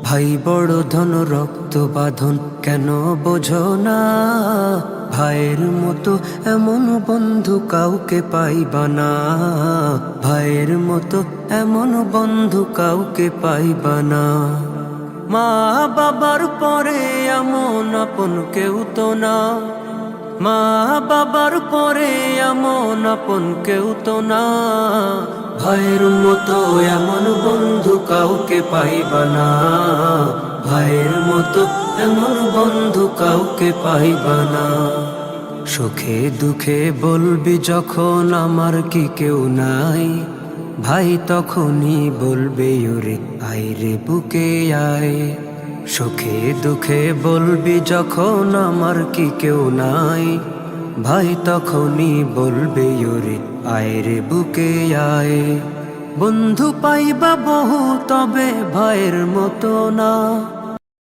ভাই বড় ধন রক্ত বাঁধন কেন বোঝো না? ভাইয়ের মতো এমন বন্ধু কাউকে পাইবা না। ভাইয়ের মতো এমন বন্ধু কাউকে পাইবা না। মা বাবার পরে এমন আপন কেউ তো না। মা বাবার পরে এমন আপন কেউ তো না। ভাইয়ের মতো এমন বন্ধু কাউকে পাইবা না। ভাইয়ের মতো এমন বন্ধু কাউকে পাইবা না। সুখে দুঃখে বলবি যখন আমার কি কেউ নাই, ভাই তখনই বলবে ওরে আয় রে বুকে আয়। সুখে দুঃখে বলবি যখন আমার কি কেউ নাই, ভাই তখনই বলবে ওরে আয় রে বুকে আয়। বন্ধু পাইবা বহু তবে ভাইয়ের মতো না।